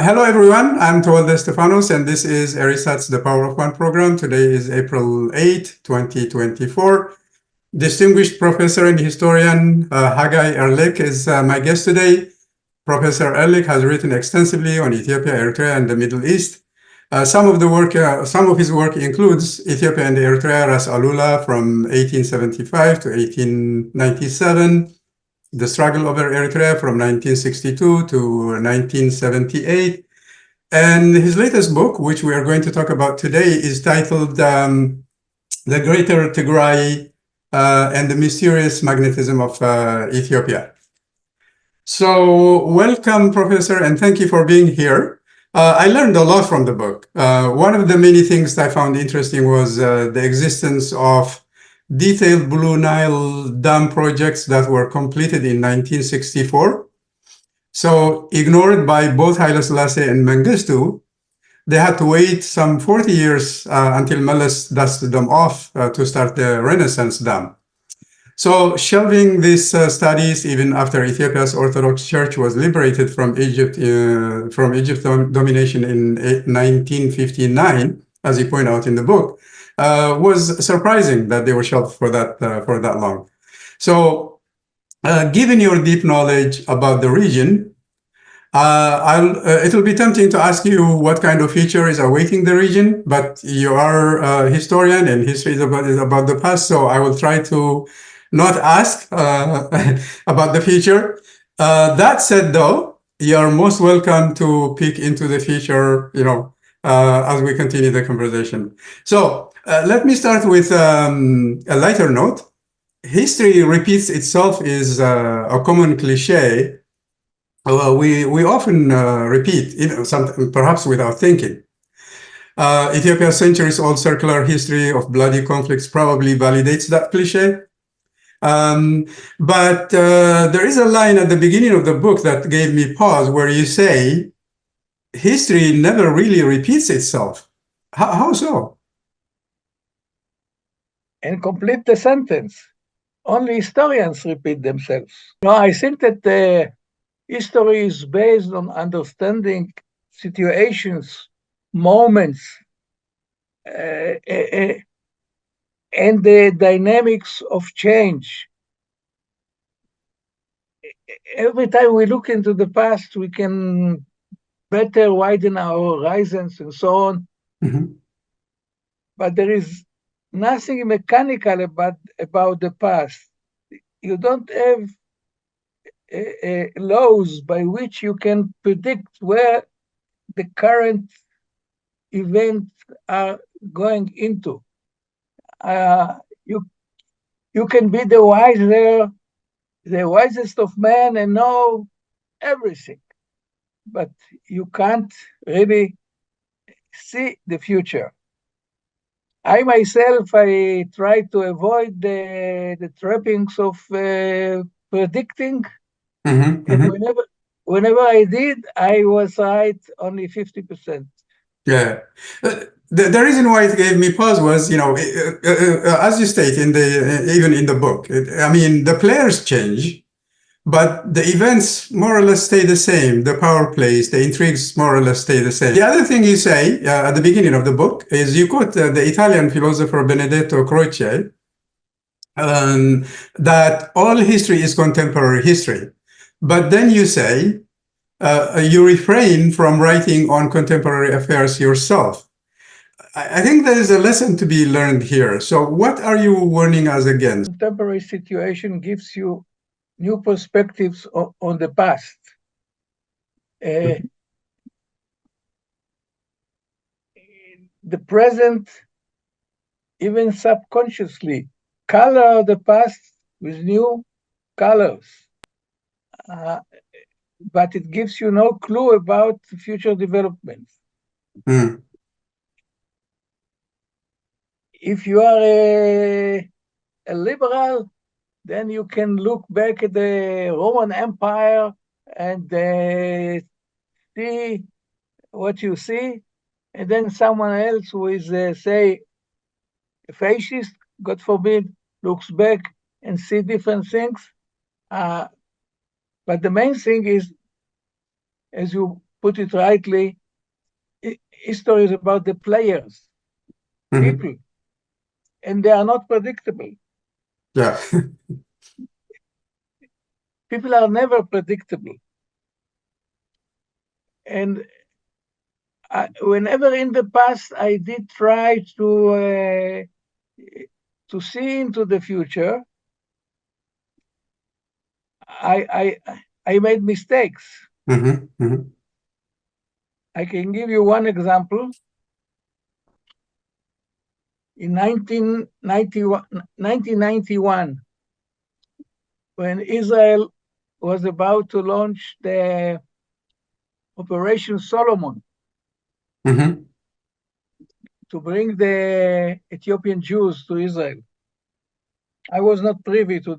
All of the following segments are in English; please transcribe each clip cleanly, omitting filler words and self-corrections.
Hello, everyone. I'm Tewolde Stefanos, and this is ERISAT's The Power of One program. Today is April 8, 2024. Distinguished professor and historian Haggai Erlich is my guest today. Professor Erlich has written extensively on Ethiopia, Eritrea, and the Middle East. Some of his work includes Ethiopia and Eritrea, Ras Alula from 1875 to 1897. The struggle over Eritrea from 1962 to 1978. And his latest book, which we are going to talk about today, is titled The Greater Tigray and the Mysterious Magnetism of Ethiopia. So welcome, Professor, and thank you for being here. I learned a lot from the book. One of the many things I found interesting was the existence of detailed Blue Nile Dam projects that were completed in 1964. So ignored by both Haile Selassie and Mengistu, they had to wait some 40 years until Meles dusted them off to start the Renaissance Dam. So shelving these studies even after Ethiopia's Orthodox Church was liberated from Egypt's domination in 1959, as you point out in the book, was surprising that they were shelved for that long. So, given your deep knowledge about the region, it will be tempting to ask you what kind of future is awaiting the region, but you are a historian and history is about the past, so I will try to not ask about the future. That said, though, you are most welcome to peek into the future, as we continue the conversation. So let me start with a lighter note. History repeats itself is a common cliche. We often repeat, perhaps without thinking. Ethiopia's centuries-old circular history of bloody conflicts probably validates that cliche. But there is a line at the beginning of the book that gave me pause where you say, history never really repeats itself. How so? And complete the sentence. Only historians repeat themselves. No, I think that history is based on understanding situations, moments, and the dynamics of change. Every time we look into the past, we can better widen our horizons and so on. Mm-hmm. But there is nothing mechanical about the past. You don't have laws by which you can predict where the current events are going into. You can be the wisest of men and know everything, but you can't really see the future. I myself, I try to avoid the trappings of predicting. Mm-hmm. And whenever I did, I was right only 50%. Yeah. The reason why it gave me pause was, as you state even in the book, the players change, but the events more or less stay the same. The power plays, the intrigues more or less stay the same. The other thing you say at the beginning of the book is you quote the Italian philosopher Benedetto Croce, that all history is contemporary history. But then you say, you refrain from writing on contemporary affairs yourself. I think there is a lesson to be learned here. So what are you warning us against? Contemporary situation gives you new perspectives on the past. The present, even subconsciously, color the past with new colors. But it gives you no clue about future developments. Mm. If you are a liberal, then you can look back at the Roman Empire and see what you see, and then someone else who is, say, a fascist, God forbid, looks back and see different things. But the main thing is, as you put it rightly, history is about the players, people, and they are not predictable. Yeah. People are never predictable. And whenever in the past I did try to see into the future, I made mistakes. I can give you one example. In 1991, when Israel was about to launch the Operation Solomon to bring the Ethiopian Jews to Israel, I was not privy to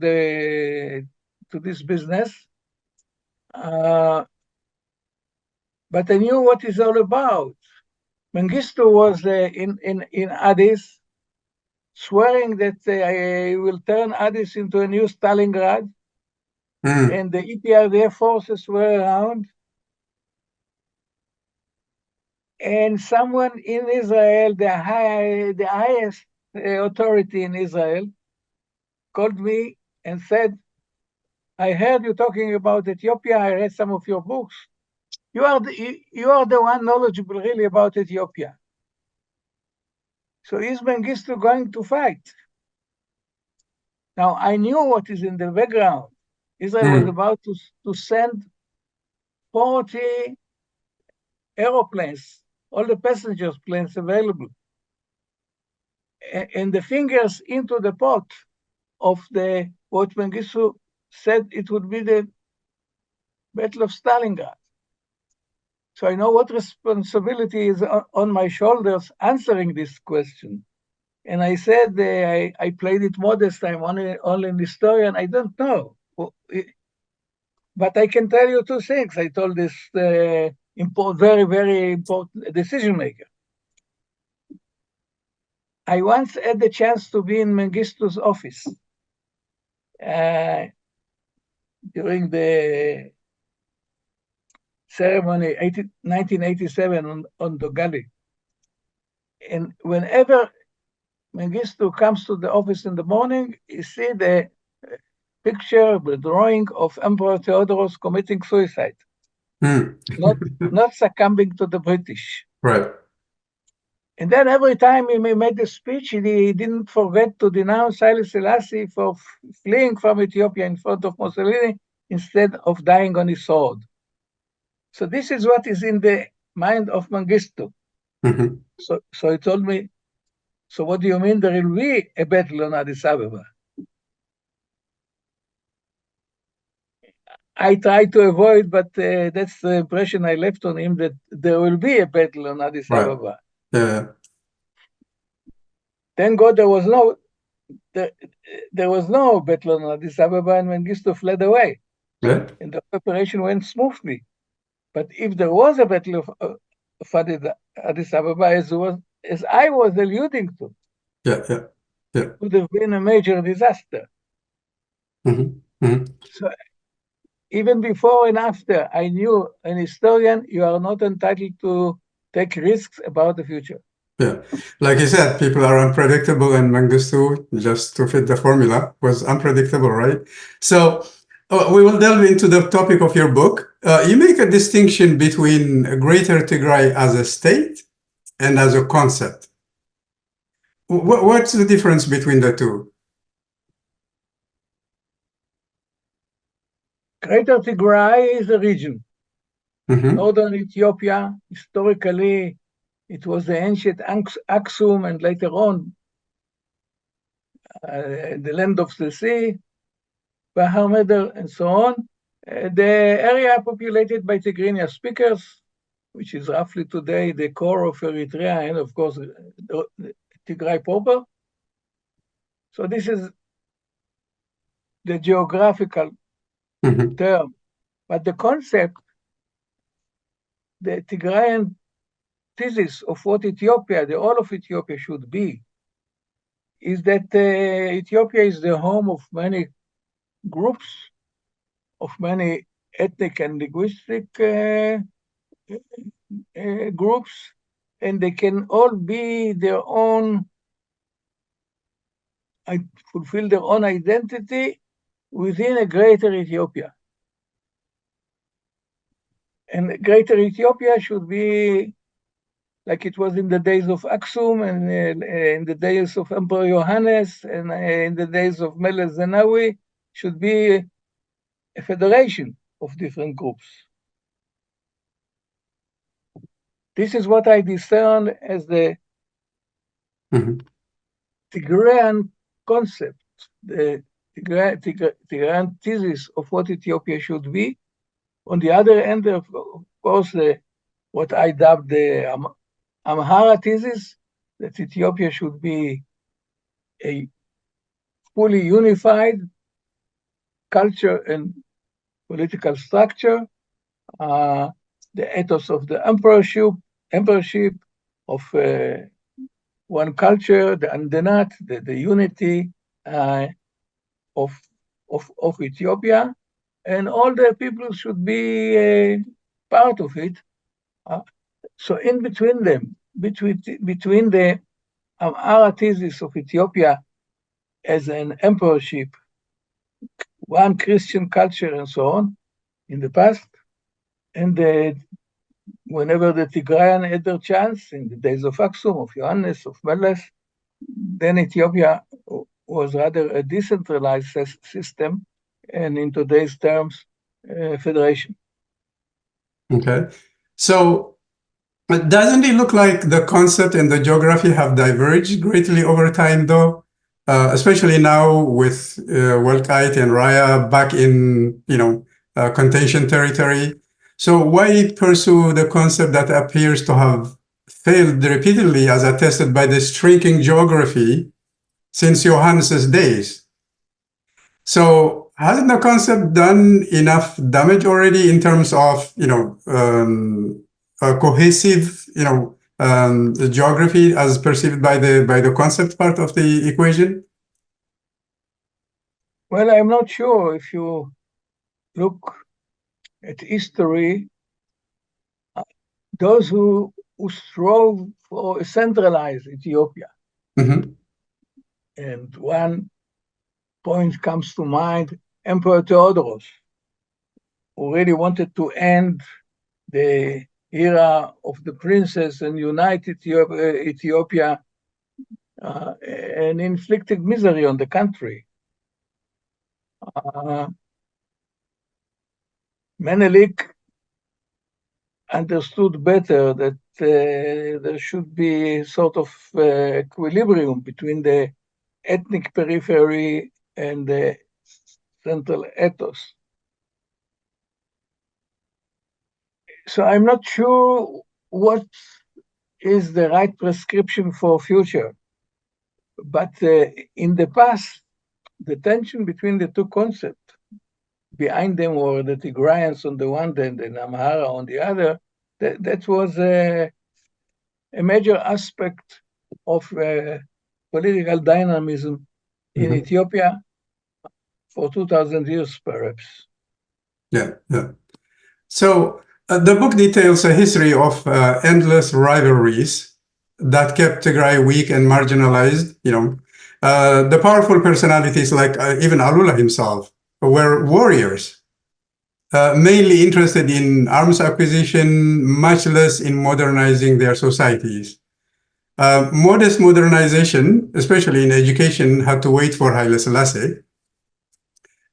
this business, but I knew what it's all about. Mengistu was in Addis, swearing that I will turn Addis into a new Stalingrad, and the EPRDF forces were around. And someone in Israel, the highest authority in Israel, called me and said, I heard you talking about Ethiopia. I read some of your books. You are the one knowledgeable really about Ethiopia. So is Mengistu going to fight? Now, I knew what is in the background. Israel was about to send 40 aeroplanes, all the passengers planes available, and the fingers into the pot of what Mengistu said it would be the Battle of Stalingrad. So I know what responsibility is on my shoulders answering this question. And I said, I played it modest. I'm only an historian. I don't know. But I can tell you two things. I told this very, very important decision maker. I once had the chance to be in Mengistu's office during the ceremony 1987 on Dogali. And whenever Mengistu comes to the office in the morning, you see the picture, the drawing of Emperor Theodorus committing suicide, not succumbing to the British. Right. And then every time he made a speech, he didn't forget to denounce Haile Selassie for fleeing from Ethiopia in front of Mussolini instead of dying on his sword. So this is what is in the mind of Mengistu. So he told me, so what do you mean there will be a battle on Addis Ababa? I tried to avoid, but that's the impression I left on him, that there will be a battle on Addis Ababa. Yeah. Thank God there was no battle on Addis Ababa, and Mengistu fled away. Yeah. And the operation went smoothly. But if there was a battle of Addis Ababa, as I was alluding to, it would have been a major disaster. So even before and after, I knew, an historian, you are not entitled to take risks about the future. Yeah, like you said, people are unpredictable, and Mengistu, just to fit the formula, was unpredictable, right? So we will delve into the topic of your book. You make a distinction between Greater Tigray as a state and as a concept. What's the difference between the two? Greater Tigray is a region. Northern Ethiopia, historically, it was the ancient Aksum, and later on, the land of the sea, Bahar Medal, and so on. The area populated by Tigrayan speakers, which is roughly today the core of Eritrea, and of course, the Tigray proper. So this is the geographical term. But the concept, the Tigrayan thesis of what Ethiopia, the whole of Ethiopia should be, is that Ethiopia is the home of many groups, of many ethnic and linguistic groups, and they can all be their own, fulfill their own identity within a greater Ethiopia. And greater Ethiopia should be like it was in the days of Aksum and in the days of Emperor Johannes and in the days of Meles Zenawi, should be a federation of different groups. This is what I discern as the Tigrayan concept, the Tigrayan thesis of what Ethiopia should be. On the other hand, of course, what I dubbed the Amhara thesis, that Ethiopia should be a fully unified culture and political structure, the ethos of the emperorship of one culture, the Andenat, the unity of Ethiopia, and all the people should be part of it. So in between them, between the Amhara thesis of Ethiopia as an emperorship, one Christian culture and so on in the past, and whenever the Tigrayan had their chance, in the days of Aksum, of Johannes, of Meles, then Ethiopia was rather a decentralized system, and in today's terms, federation. Okay. So doesn't it look like the concept and the geography have diverged greatly over time, though? Especially now with 𝐒𝐂𝐿𝐷 and Raya back in, contention territory. So why pursue the concept that appears to have failed repeatedly, as attested by the shrinking geography since Johannes's days? So hasn't the concept done enough damage already in terms of, a cohesive, geography as perceived by the concept part of the equation? Well, I'm not sure. If you look at history, those who strove for a centralized Ethiopia, and one point comes to mind, Emperor Theodorus, who really wanted to end the era of the princess and unite Ethiopia and inflicted misery on the country. Menelik understood better that there should be sort of equilibrium between the ethnic periphery and the central ethos. So I'm not sure what is the right prescription for future. But in the past, the tension between the two concepts, behind them were the Tigrayans on the one hand and Amhara on the other, that was a major aspect of political dynamism in Ethiopia for 2,000 years, perhaps. Yeah. So the book details a history of endless rivalries that kept Tigray weak and marginalized. The powerful personalities like even Alula himself were warriors, mainly interested in arms acquisition, much less in modernizing their societies. Modest modernization, especially in education, had to wait for Haile Selassie.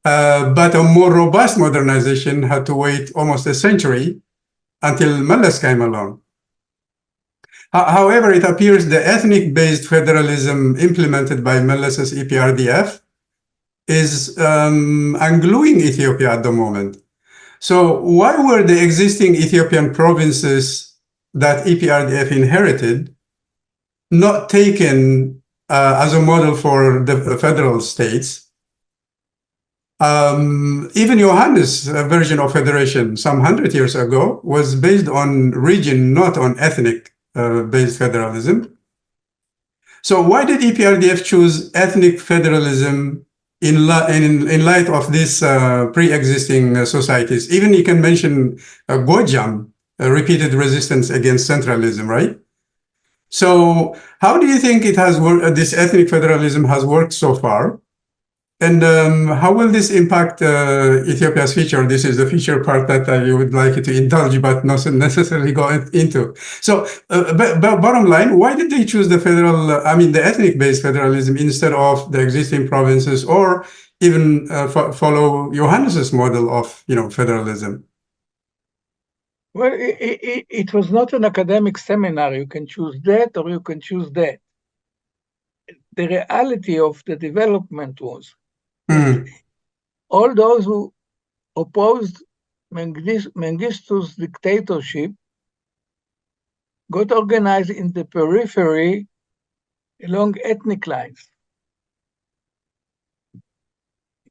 But a more robust modernization had to wait almost a century until Meles came along. However, it appears the ethnic-based federalism implemented by Meles's EPRDF is ungluing Ethiopia at the moment. So why were the existing Ethiopian provinces that EPRDF inherited not taken as a model for the federal states? Even Johannes' version of federation some 100 years ago was based on region, not on ethnic-based federalism. So why did EPRDF choose ethnic federalism in light of these pre-existing societies? Even you can mention Gojam, repeated resistance against centralism, right? So how do you think it has worked, this ethnic federalism has worked so far? And how will this impact Ethiopia's future? This is the future part that I would like you to indulge, but not necessarily go into. So, bottom line, why did they choose the the ethnic-based federalism instead of the existing provinces, or even follow Johannes's model of, federalism? Well, it was not an academic seminar. You can choose that or you can choose that. The reality of the development was that all those who opposed Mengistu's dictatorship got organized in the periphery along ethnic lines.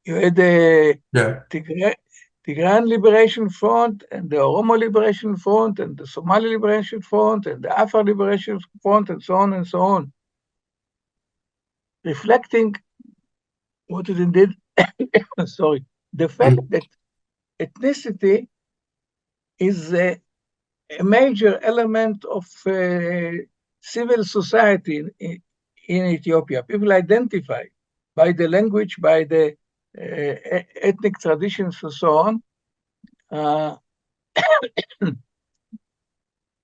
You had the Tigrayan Liberation Front and the Oromo Liberation Front and the Somali Liberation Front and the Afar Liberation Front and so on and so on, reflecting what is indeed, the fact that ethnicity is a major element of civil society in Ethiopia. People identify by the language, by the ethnic traditions and so on.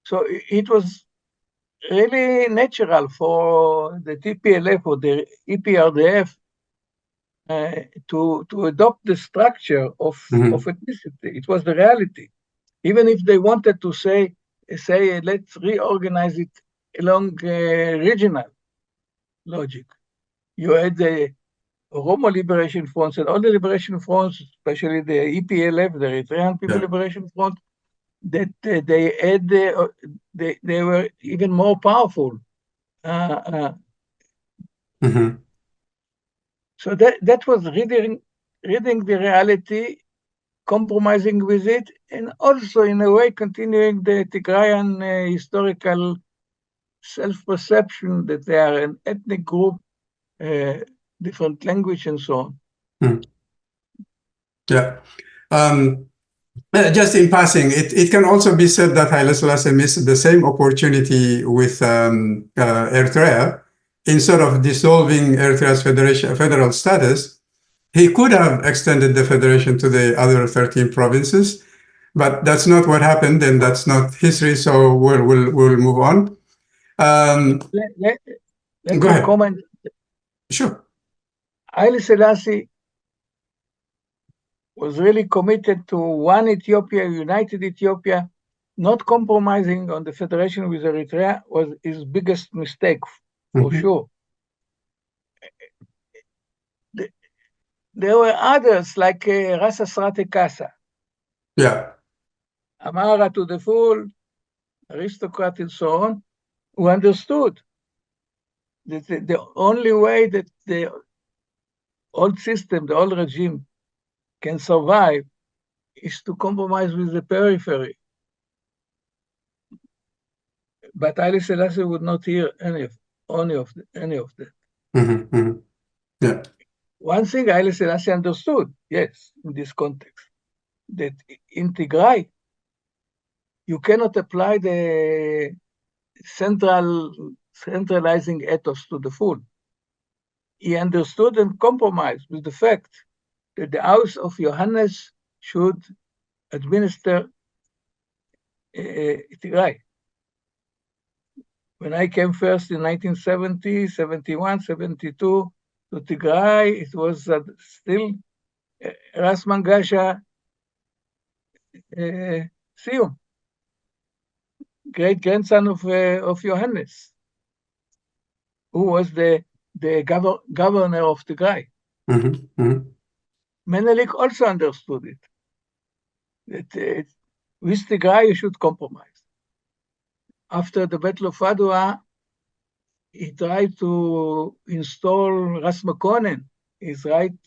So it was really natural for the TPLF or the EPRDF to adopt the structure of ethnicity. It was the reality. Even if they wanted to say let's reorganize it along regional logic. You had the Oromo Liberation Fronts and all the liberation fronts, especially the EPLF, the Eritrean People Liberation Front, that they were even more powerful. So that was reading the reality, compromising with it, and also in a way continuing the Tigrayan historical self-perception that they are an ethnic group, different language and so on. Just in passing, it can also be said that Haile Selassie missed the same opportunity with Eritrea. Instead of dissolving Eritrea's federal status, he could have extended the federation to the other 13 provinces, but that's not what happened, and that's not history, so we'll move on. Let Go ahead. Comment. Sure. Haile Selassie was really committed to one Ethiopia, united Ethiopia. Not compromising on the federation with Eritrea was his biggest mistake, for sure. There were others like Ras Asrate Kassa. Amara to the full, aristocrat and so on, who understood that the only way that the old system, the old regime can survive is to compromise with the periphery. But Haile Selassie would not hear any of that. One thing Haile Selassie understood, yes, in this context, that in Tigray, you cannot apply the centralizing ethos to the full. He understood and compromised with the fact that the house of Johannes should administer Tigray. When I came first in 1970, 71, 72 to Tigray, it was still Ras Mangasha Siyum, great grandson of Johannes, who was the governor of Tigray. Menelik also understood it, that with Tigray you should compromise. After the Battle of Adwa, he tried to install Ras Makonnen, his right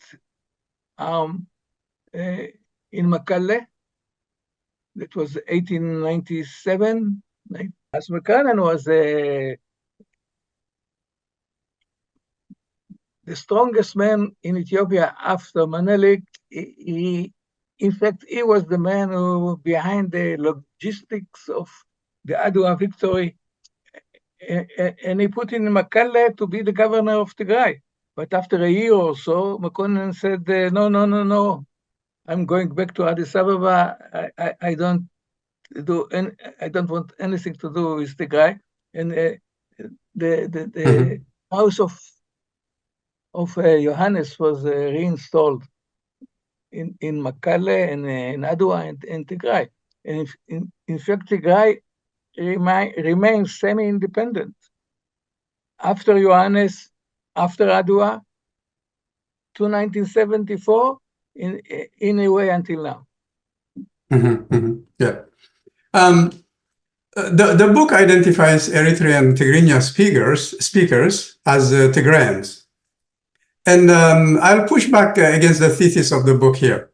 arm, in Makalle. That was 1897. Ras Makonnen was the strongest man in Ethiopia after Menelik. He In fact, he was the man who behind the logistics of the Adwa victory, and he put in Makalle to be the governor of Tigray. But after a year or so, Mekonnen said, no, I'm going back to Addis Ababa. I don't want anything to do with Tigray. And the house of Johannes was reinstalled in Makalle and in Adwa and in Tigray. And in fact, Tigray remains semi-independent. After Johannes, after Adwa, to 1974, in a way until now. Yeah. The book identifies Eritrean Tigrinya speakers as Tigrayans. And I'll push back against the thesis of the book here.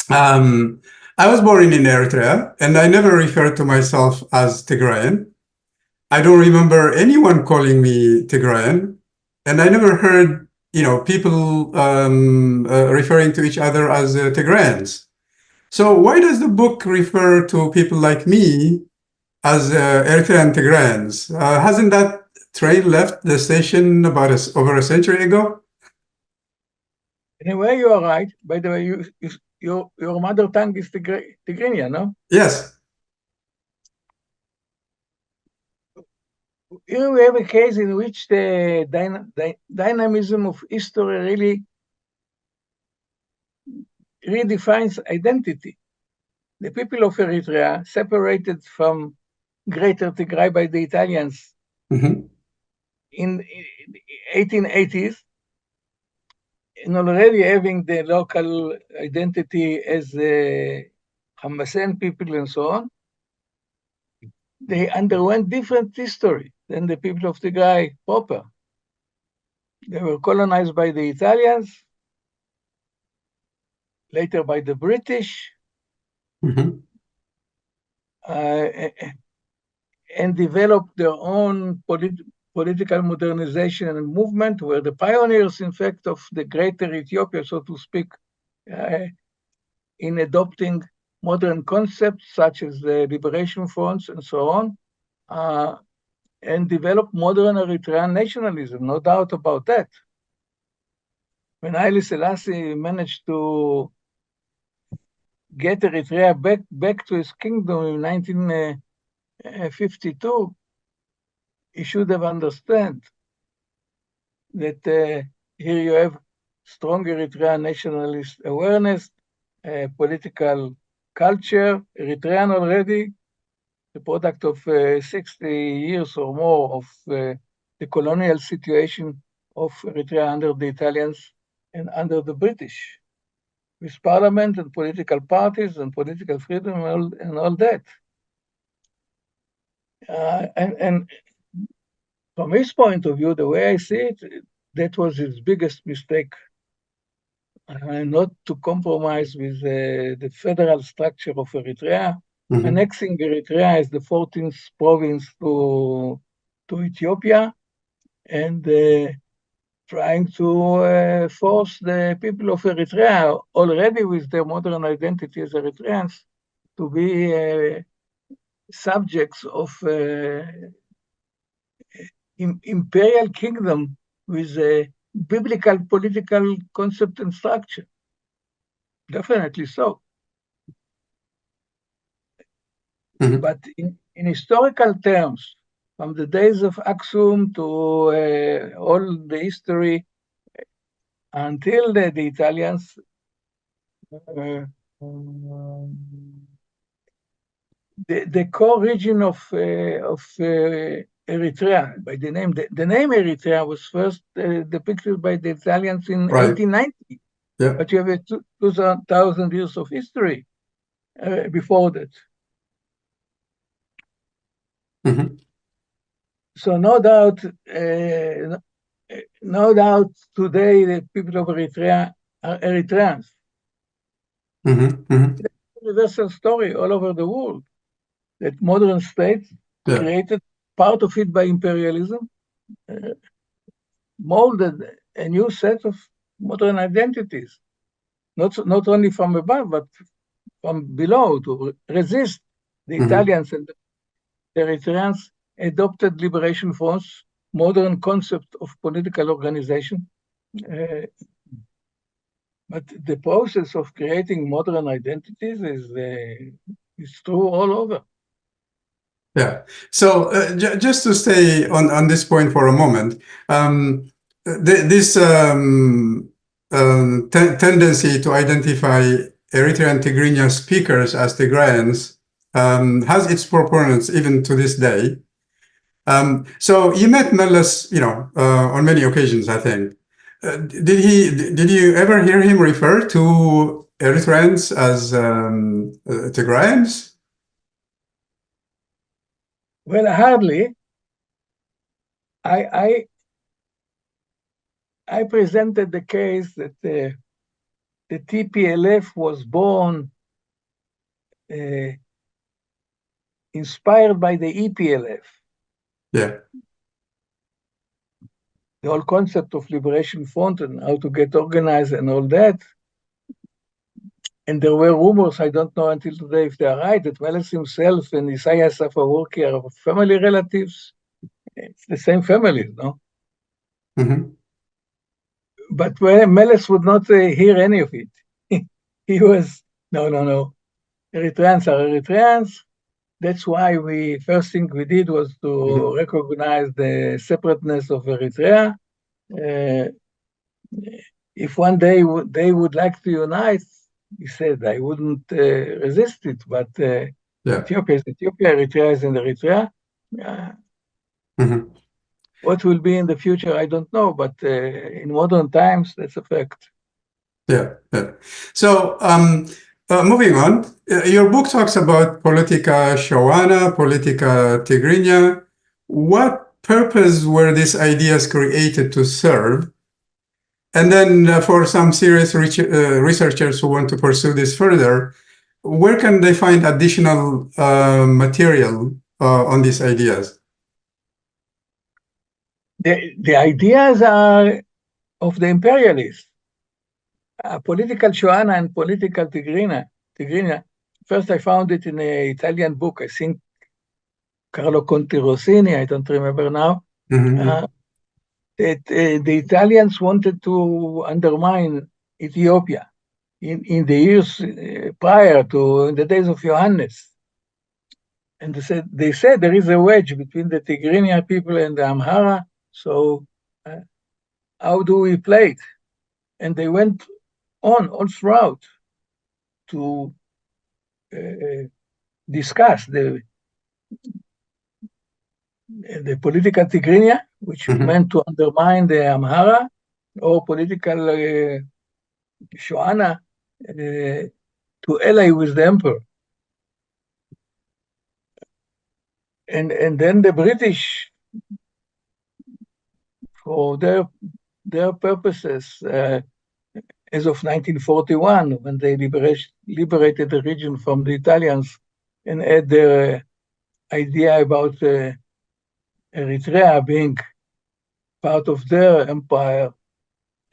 I was born in Eritrea, and I never referred to myself as Tigrayan. I don't remember anyone calling me Tigrayan, and I never heard, people referring to each other as Tigrayans. So why does the book refer to people like me as Eritrean Tigrayans? Hasn't that train left the station about over a century ago? In a way, you are right. By the way, your mother tongue is Tigrinya, no? Yes. Here we have a case in which the dynamism of history really redefines identity. The people of Eritrea, separated from Greater Tigray by the Italians in 1880s, and already having the local identity as the Hamasen people and so on, they underwent different history than the people of Tigray proper. They were colonized by the Italians, later by the British, and developed their own political modernization and movement, were the pioneers, in fact, of the greater Ethiopia, so to speak, in adopting modern concepts such as the liberation fronts and so on, and developed modern Eritrean nationalism, no doubt about that. When Haile Selassie managed to get Eritrea back to his kingdom in 1952, he should have understood that here you have strong Eritrean nationalist awareness, political culture, Eritrean already, the product of 60 years or more of the colonial situation of Eritrea under the Italians and under the British, with parliament and political parties and political freedom and all that. And from his point of view, the way I see it, that was his biggest mistake. Not to compromise with the federal structure of Eritrea, annexing Eritrea as the 14th province to Ethiopia, and trying to force the people of Eritrea, already with their modern identity as Eritreans, to be subjects of imperial kingdom with a biblical political concept and structure. Definitely so. But in historical terms, from the days of Aksum to all the history until the Italians, the core region of Eritrea, by the name Eritrea was first depicted by the Italians in 1890. Yeah. But you have 2,000 years of history before that. So no doubt today the people of Eritrea are Eritreans. It's a universal story all over the world that modern states created, part of it by imperialism, molded a new set of modern identities. not only from above, but from below, to resist the Italians and the Eritreans adopted Liberation Front's modern concept of political organization. But the process of creating modern identities is true all over. Yeah. So just to stay on this point for a moment, this tendency to identify Eritrean Tigrinya speakers as Tigrayans has its proponents even to this day. So you met Meles, on many occasions, I think. Did you ever hear him refer to Eritreans as Tigrayans? Well, hardly. I presented the case that the TPLF was born inspired by the EPLF. Yeah. The whole concept of Liberation Front and how to get organized and all that. And there were rumors, I don't know until today if they are right, that Meles himself and Isaias Afwerki are family relatives. It's the same family, no? But Meles would not hear any of it. He was, no. Eritreans are Eritreans. That's why first thing we did was to recognize the separateness of Eritrea. If one day they would like to unite, he said, I wouldn't resist it, but Ethiopia is Ethiopia, Eritrea is in Eritrea. What will be in the future, I don't know, but in modern times, that's a fact. Yeah. So moving on, your book talks about politica Shoana, politica Tigrinya. What purpose were these ideas created to serve? And then for some serious researchers who want to pursue this further, where can they find additional material on these ideas? The ideas are of the imperialists. Political Shoana and political Tigrinya. First, I found it in an Italian book, I think Carlo Conti Rossini, I don't remember now. That the Italians wanted to undermine Ethiopia in the years prior to, in the days of Johannes. And they said there is a wedge between the Tigrinya people and the Amhara, so how do we play it? And they went on all throughout to discuss the political Tigrinya, which meant to undermine the Amhara, or political Shoana to ally with the emperor. And then the British, for their purposes, as of 1941, when they liberated the region from the Italians and had their idea about Eritrea being part of their empire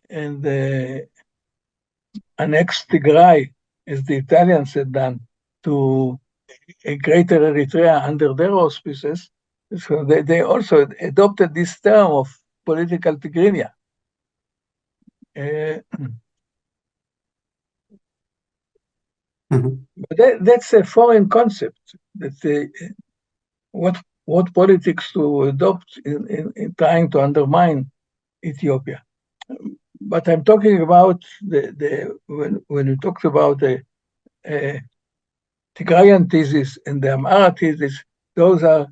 and annexed Tigray, as the Italians had done, to a greater Eritrea under their auspices. So they also adopted this term of political Tigrinya. But that's a foreign concept. That what politics to adopt in trying to undermine Ethiopia. But I'm talking about when we talked about the Tigrayan thesis and the Amhara thesis, those are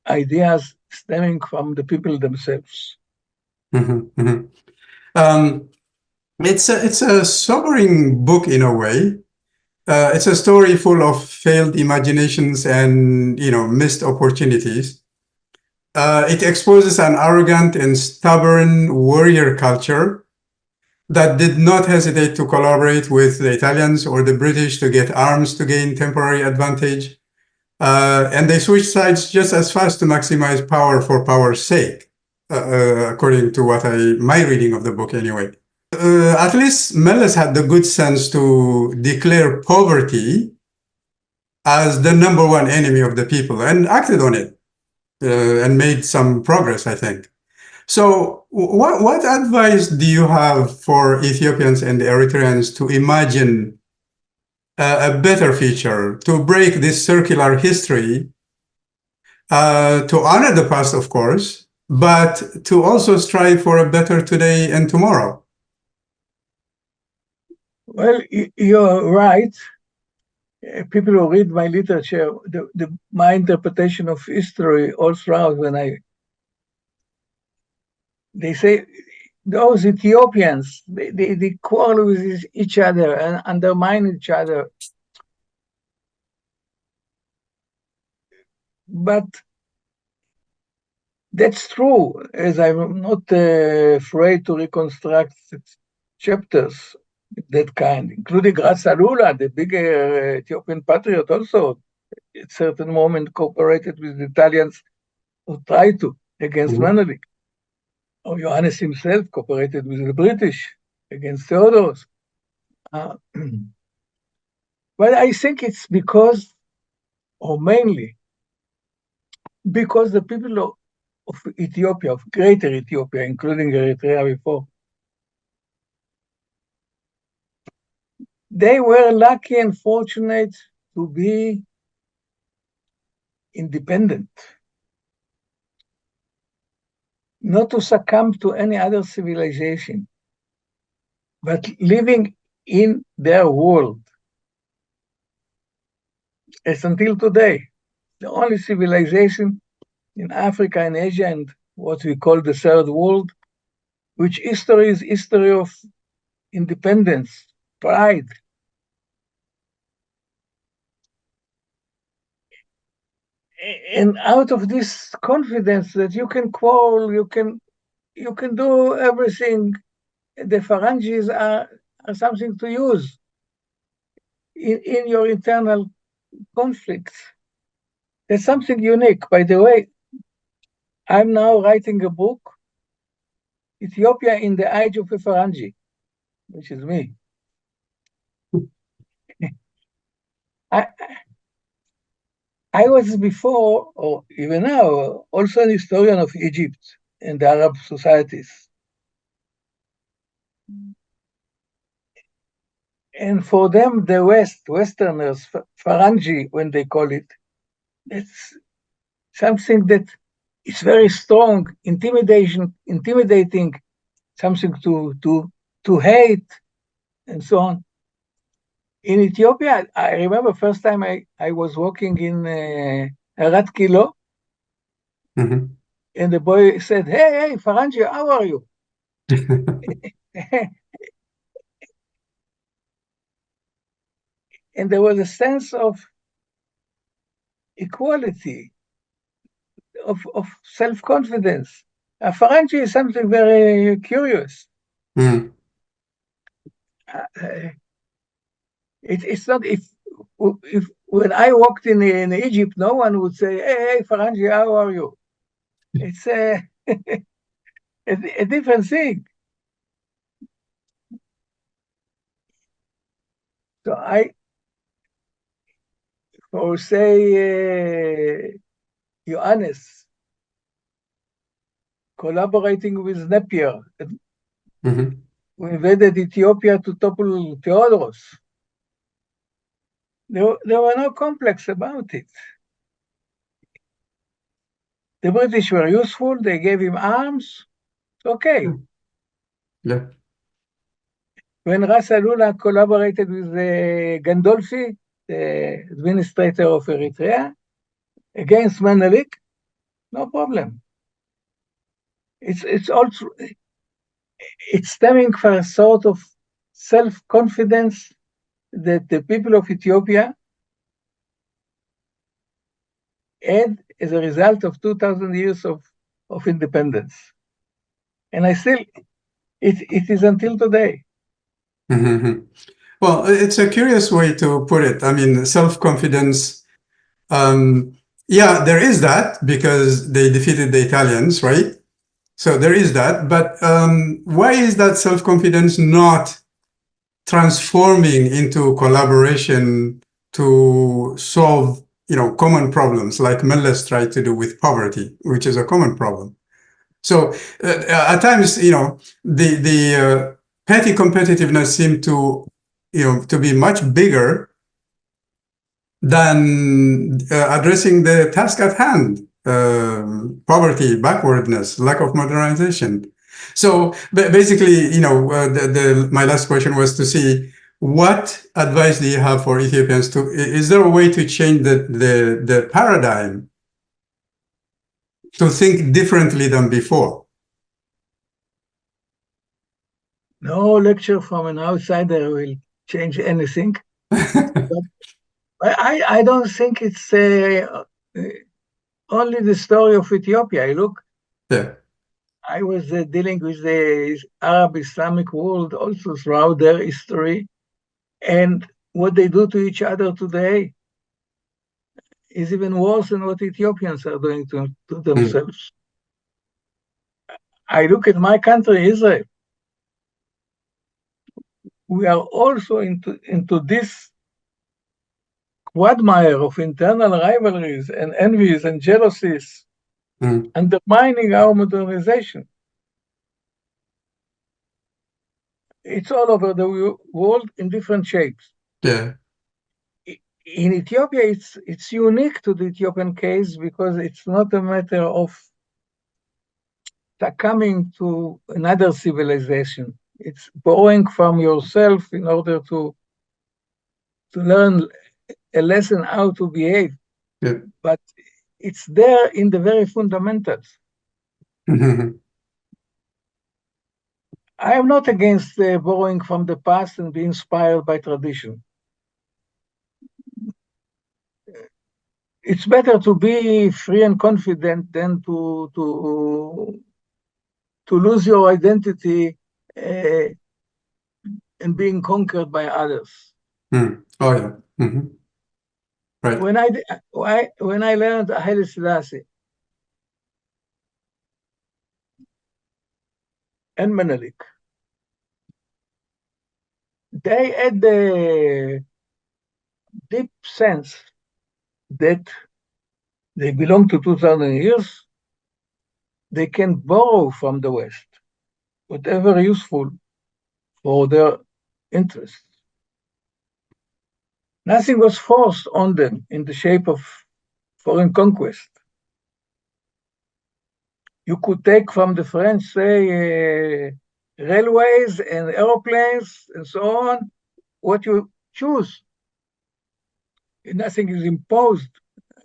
ideas stemming from the people themselves. It's a sobering book in a way. It's a story full of failed imaginations and missed opportunities. It exposes an arrogant and stubborn warrior culture that did not hesitate to collaborate with the Italians or the British to get arms to gain temporary advantage. And they switched sides just as fast to maximize power for power's sake, according to my reading of the book anyway. At least Meles had the good sense to declare poverty as the number one enemy of the people and acted on it and made some progress, I think. So what advice do you have for Ethiopians and Eritreans to imagine a better future, to break this circular history, to honor the past, of course, but to also strive for a better today and tomorrow? Well, you're right. People who read my literature, my interpretation of history all throughout, they say those Ethiopians, they quarrel with each other and undermine each other. But that's true, as I'm not afraid to reconstruct chapters that kind, including Ras Alula, the big Ethiopian patriot, also at a certain moment cooperated with the Italians who tried to against Menelik. Or Johannes himself cooperated with the British against Theodorus. But I think it's because, or mainly, because the people of Ethiopia, of greater Ethiopia, including Eritrea before, they were lucky and fortunate to be independent, not to succumb to any other civilization, but living in their world. As until today, the only civilization in Africa and Asia and what we call the third world, which history is history of independence, pride. And out of this confidence that you can quarrel, you can do everything, the phalanges are something to use in your internal conflicts. There's something unique. By the way, I'm now writing a book, Ethiopia in the Age of a Phalange, which is me. I was before, or even now, also an historian of Egypt and the Arab societies. And for them, the Westerners, Phalange, when they call it, it's something that is very strong, intimidating, something to hate, and so on. In Ethiopia, I remember first time I was walking in Erat Kilo, and the boy said, hey, Phalange, how are you? And there was a sense of equality, of self-confidence. Phalange is something very curious. It's not, if when I walked in Egypt, no one would say, hey, Phalange, how are you? It's a different thing. So for say, Johannes collaborating with Napier, who invaded Ethiopia to topple Theodorus. There were no complex about it. The British were useful, they gave him arms, okay. Yeah. When Ras Alula collaborated with Gandolfi, the administrator of Eritrea, against Menelik, no problem. It's also, it's stemming from a sort of self-confidence that the people of Ethiopia had as a result of 2,000 years of independence. And it is until today. Well, it's a curious way to put it. I mean, self-confidence, yeah, there is that because they defeated the Italians, right? So there is that. But why is that self-confidence not transforming into collaboration to solve, common problems like Millet tried to do with poverty, which is a common problem? So at times, the petty competitiveness seemed to be much bigger than addressing the task at hand, poverty, backwardness, lack of modernization. So basically, my last question was to see what advice do you have for Ethiopians is there a way to change the paradigm to think differently than before? No lecture from an outsider will change anything. But I don't think it's only the story of Ethiopia. Look, Yeah. I was dealing with the Arab Islamic world also throughout their history, and what they do to each other today is even worse than what Ethiopians are doing to themselves. I look at my country, Israel. We are also into this quagmire of internal rivalries and envies and jealousies, undermining our modernization. It's all over the world in different shapes. Yeah. In Ethiopia, it's unique to the Ethiopian case because it's not a matter of coming to another civilization. It's borrowing from yourself in order to learn a lesson how to behave. Yeah. But it's there in the very fundamentals. I am not against borrowing from the past and be inspired by tradition. It's better to be free and confident than to lose your identity and being conquered by others. Oh yeah. Right. When I learned Haile Selassie and Menelik, they had the deep sense that they belong to 2,000 years. They can borrow from the West whatever useful for their interests. Nothing was forced on them in the shape of foreign conquest. You could take from the French, say, railways and airplanes and so on, what you choose. Nothing is imposed,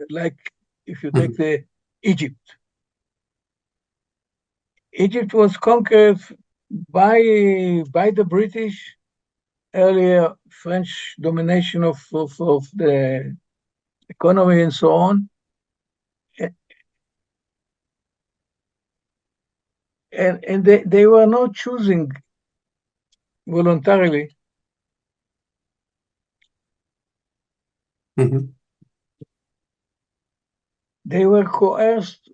like if you take the Egypt. Egypt was conquered by the British, earlier French domination of the economy and so on. And they were not choosing voluntarily. They were coerced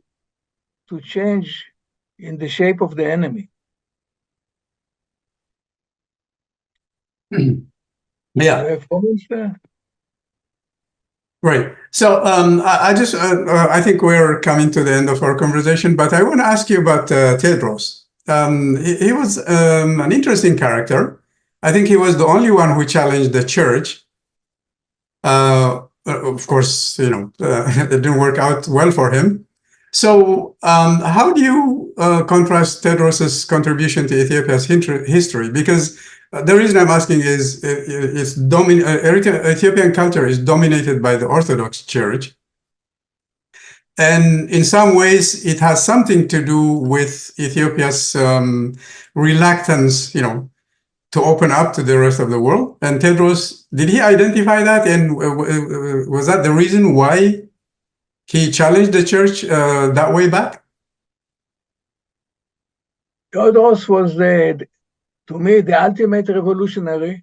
to change in the shape of the enemy. Yeah. You have comments there? Right. So I think we're coming to the end of our conversation, but I want to ask you about Tedros. He was an interesting character. I think he was the only one who challenged the church. Of course, it didn't work out well for him. So how do you contrast Tedros's contribution to Ethiopia's history? Because the reason I'm asking is Ethiopian culture is dominated by the Orthodox Church. And in some ways, it has something to do with Ethiopia's reluctance, to open up to the rest of the world. And Tedros, did he identify that? And was that the reason why he challenged the church that way back? Tedros was, to me, the ultimate revolutionary.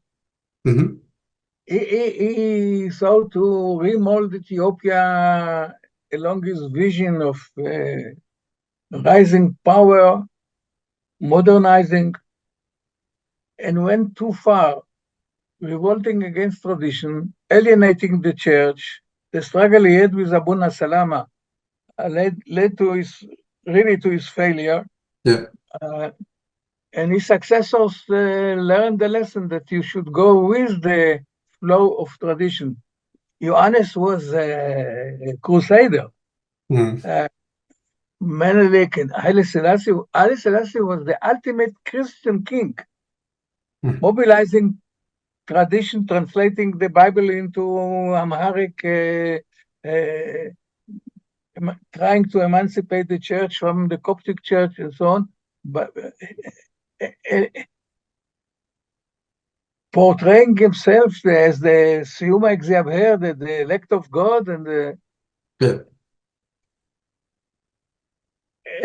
He sought to remold Ethiopia along his vision of rising power, modernizing, and went too far, revolting against tradition, alienating the church. The struggle he had with Abuna Salama led to his failure. Yeah. And his successors learned the lesson that you should go with the flow of tradition. Johannes was a crusader. Menelik and Haile Selassie was the ultimate Christian king, mobilizing tradition, translating the Bible into Amharic, trying to emancipate the church from the Coptic church and so on, but portraying himself as the 𝐒𝐄𝐂𝐍𝐃, the elect of God, and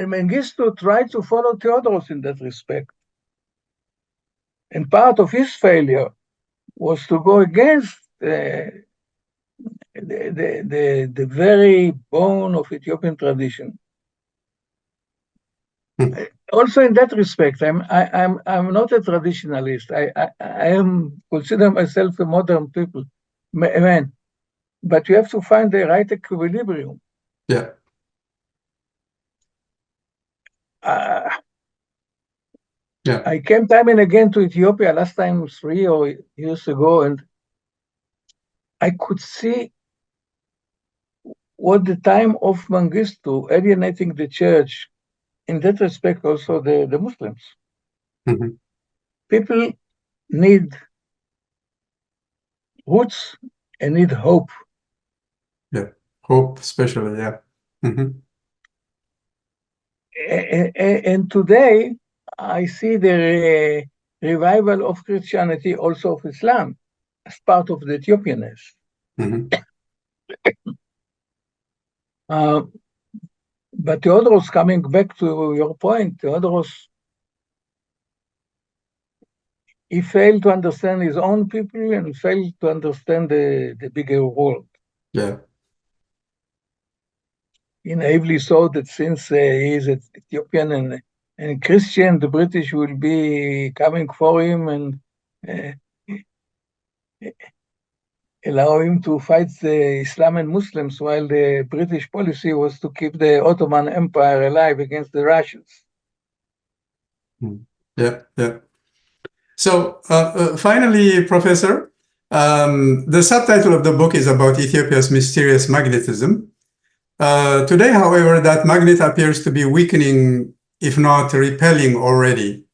Mengistu tried to follow Theodoros in that respect. And part of his failure was to go against the very bone of Ethiopian tradition. Also, in that respect, I'm not a traditionalist. I consider myself a modern man. But you have to find the right equilibrium. Yeah. I came time and again to Ethiopia, last time 3 years ago, and I could see what the time of Mengistu alienating the church, in that respect also the Muslims. People need roots and need hope. Yeah, hope especially, yeah. And today, I see the revival of Christianity, also of Islam, as part of the Ethiopianness. But Theodoros, coming back to your point, Theodoros, he failed to understand his own people and failed to understand the bigger world. Yeah. He naively thought that since he is Ethiopian and Christian, the British will be coming for him and allow him to fight the Islam and Muslims, while the British policy was to keep the Ottoman Empire alive against the Russians. Yeah. So finally, Professor, the subtitle of the book is about Ethiopia's mysterious magnetism. Today, however, that magnet appears to be weakening, if not repelling already.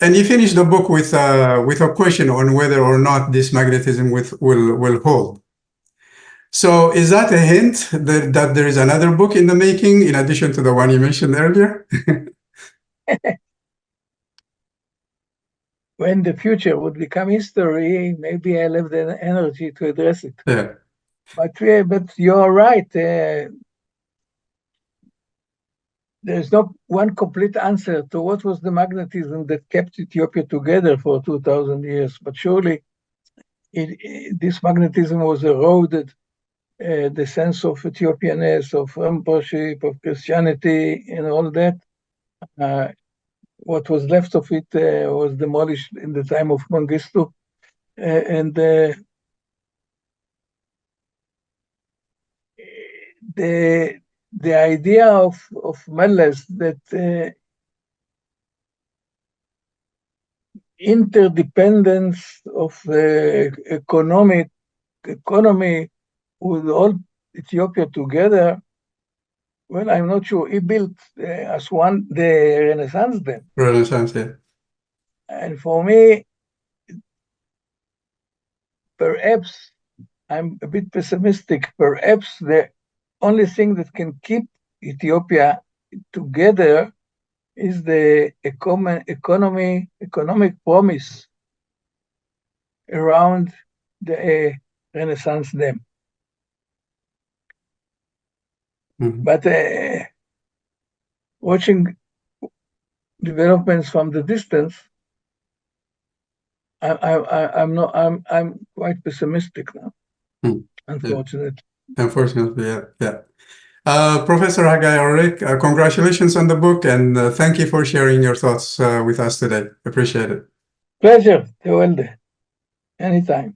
And you finish the book with a question on whether or not this magnetism will hold. So is that a hint that there is another book in the making in addition to the one you mentioned earlier? When the future would become history, maybe I'll have the energy to address it. Yeah. But you're right. There's no one complete answer to what was the magnetism that kept Ethiopia together for 2,000 years. But surely this magnetism was eroded, the sense of Ethiopianness, of emperorship, of Christianity, and all that. What was left of it was demolished in the time of Mengistu. And the idea of Meles that interdependence of economy with all Ethiopia together, well, I'm not sure. He built as one the Renaissance then. Renaissance, yeah. And for me, perhaps I'm a bit pessimistic. Perhaps the only thing that can keep Ethiopia together is the economic promise around the Renaissance dam. But watching developments from the distance, I'm quite pessimistic now. Unfortunately. Unfortunately, yeah. Professor Haggai Erlich, congratulations on the book, and thank you for sharing your thoughts with us today. Appreciate it. Pleasure, Tewelde. Anytime.